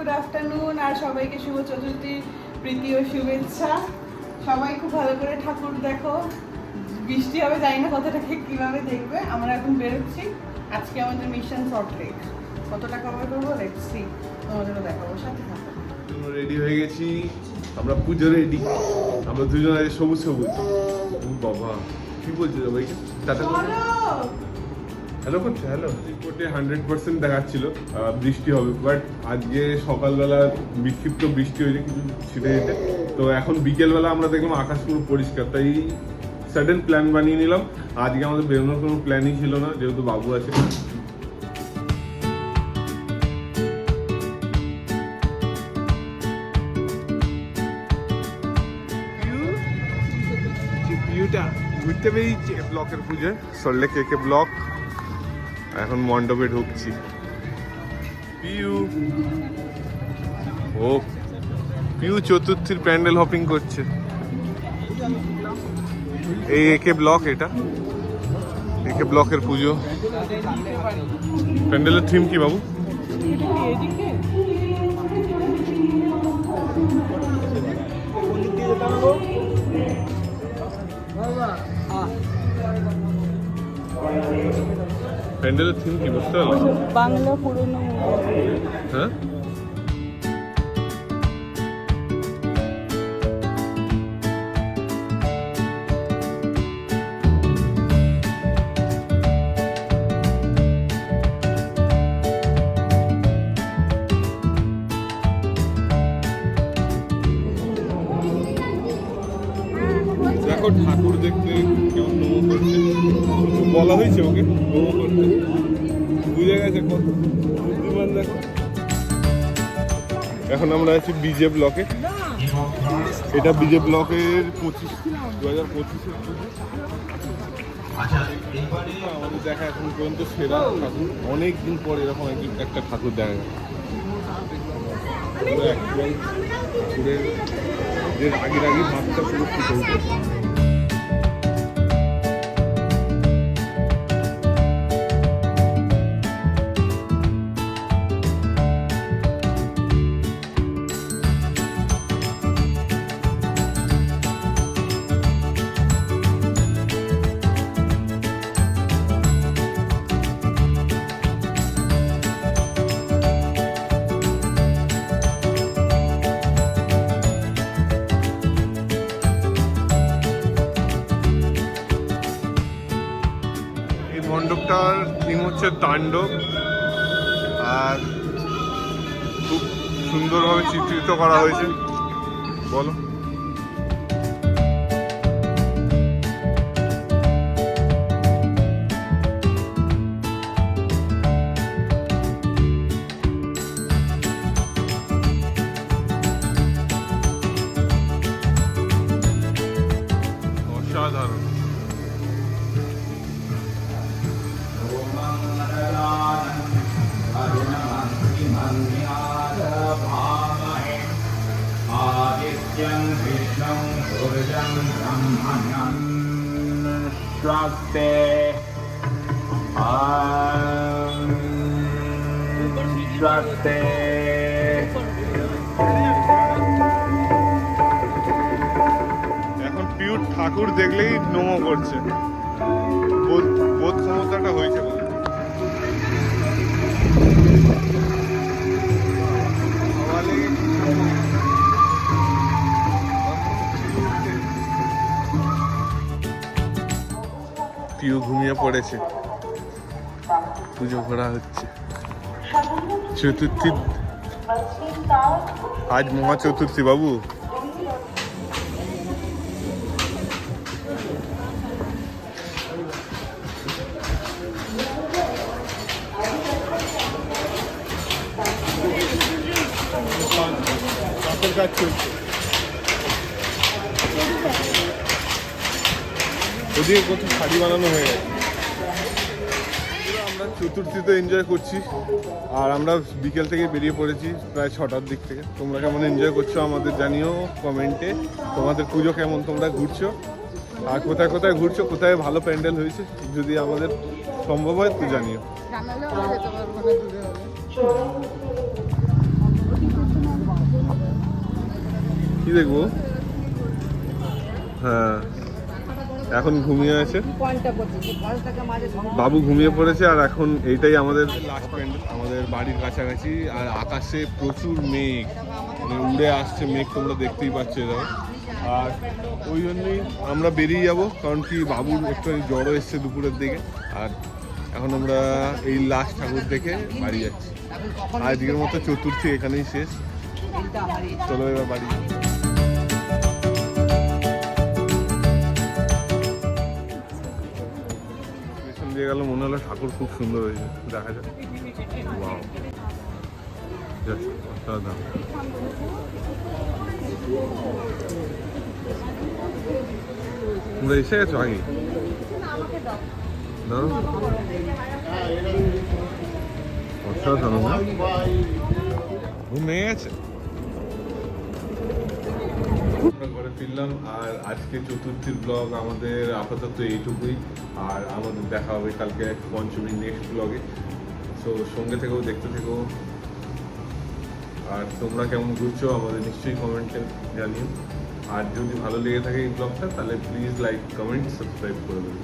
Good afternoon আর সবাইকে শুভ চতুর্থীর প্রীতি ও শুভেচ্ছা। সবাই খুব ভালো করে ঠাকুর দেখো। বৃষ্টি হবে, জানি না কতটাকে কিভাবে দেখবে। আমরা এখন বেরোচ্ছি। আজকে আমাদের মিশন সল্টলেক, কতটা কভার করবো দেখছি, তোমাদেরও দেখাবো, সাথে থাকো। রেডি হয়ে গেছি আমরা, পুজো রেডি। আমরা দুজন আগে সবুজ সবুজ। বাবা কি বলছো সবাইকে টাটা হ্যালো করছে, হ্যালো রিপোর্টে 100% দেখাচ্ছিল বৃষ্টি হবে, বাট আজকে সকালবেলা বিক্ষিপ্ত বৃষ্টি হয়েছে কিছু ছিটে যেতে। তো এখন বিকেলবেলা আমরা দেখলাম আকাশ পুরো পরিষ্কার, তাই সাডেন প্ল্যান বানিয়ে নিলাম। আজকে আমাদের বেরোনোর কোনো প্ল্যানই ছিল না, যেহেতু বাবু আছে। ঘুরতে বেরিয়েছি ব্লকের পুজোয়, সল্টলেক কেকে ব্লক। এখন মণ্ডপে ঢুকছি। পিউ ও পিউ চতুর্থীর প্যান্ডেল হপিং করছে। এই একে ব্লক, এটা একে ব্লকের পুজো। প্যান্ডেলের থিম কি বাবু? প্যান্ডেলের থিম কি বুঝতে পারলে? বাংলা পুরনো। হ্যাঁ দেখো ঠাকুর দেখতে কেমন নোমো করছে। বলা হয়েছে ওকে নোমো করতে, বুঝে গেছে কত বুদ্ধিমান। দেখো এখন আমরা আছি বিজে ব্লকে। এটা বিজে ব্লকের 2025 আমাদের দেখা এখন পর্যন্ত সেরা ঠাকুর। অনেক দিন পর এরকম একটা ঠাকুর দেখা যায়। ঠাকুরের যে রাগি ভাবটা পুরো ফুটে উঠেছে। মণ্ডপটার থিম হচ্ছে তাণ্ডব, আর খুব সুন্দরভাবে চিত্রিত করা হয়েছে। বলো অসাধারণ। Swasti Swasti এখন পিউ ঠাকুর দেখলেই নোমো করছে, বোধ ক্ষমতাটা হয়েছে বলে। পিউ ঘুমিয়ে পড়েছে, পুজো করা হচ্ছে চতুর্থী। আজ মহা চতুর্থী বাবু। কাজ চলছে ওদিকে, কত শাড়ি বানানো হয়ে গেছে। আমরা চতুর্থীতে এনজয় করছি, আর আমরা বিকেল থেকে বেরিয়ে পড়েছি প্রায় 6টার দিক থেকে। তোমরা কেমন এনজয় করছো আমাদের জানিও কমেন্টে। তোমাদের পুজো কেমন, তোমরা ঘুরছো, আর কোথায় কোথায় ঘুরছো, কোথায় ভালো প্যান্ডেল হয়েছে, যদি আমাদের সম্ভব হয় তো জানিও। কি দেখবো? হ্যাঁ, এখন ঘুমিয়ে আছে বাবু, ঘুমিয়ে পড়েছে। আর এখন এইটাই আমাদের লাস্ট প্যান্ডেল আমাদের বাড়ির কাছাকাছি। আর আকাশে প্রচুর মেঘ, মানে উড়ে আসছে মেঘ, তোমরা দেখতেই পাচ্ছ এরকম। আর ওই জন্যই আমরা বেরিয়ে যাব, কারণ কি বাবুর একটু জ্বরও এসছে দুপুরের দিকে। আর এখন আমরা এই লাস্ট ঠাকুর দেখে বাড়ি যাচ্ছি। আজকের মতো চতুর্থী এখানেই শেষ। চলো এবার বাড়ি। পেছন দিয়ে গেল, মনে হলো ঠাকুর খুব সুন্দর হয়েছে, দেখা যাক। Wow. Just অসাধারণ। তোমরা এসে গেছো আগে? না, অসাধারণ না? ঘুমিয়ে গেছে। ঘরে ফিরলাম। আর আজকে চতুর্থীর ব্লগ আমাদের আপাতত এইটুকুই। আর আমাদের দেখা হবে কালকে পঞ্চমীর নেক্সট ব্লগে। সো সঙ্গে থেকেও দেখতে থেকো। আর তোমরা কেমন ঘুরছো আমাদের নিশ্চয়ই কমেন্টে জানিও। আর যদি ভালো লেগে থাকে এই ব্লগটা, তাহলে প্লিজ লাইক, কমেন্ট, সাবস্ক্রাইব করে দেবে।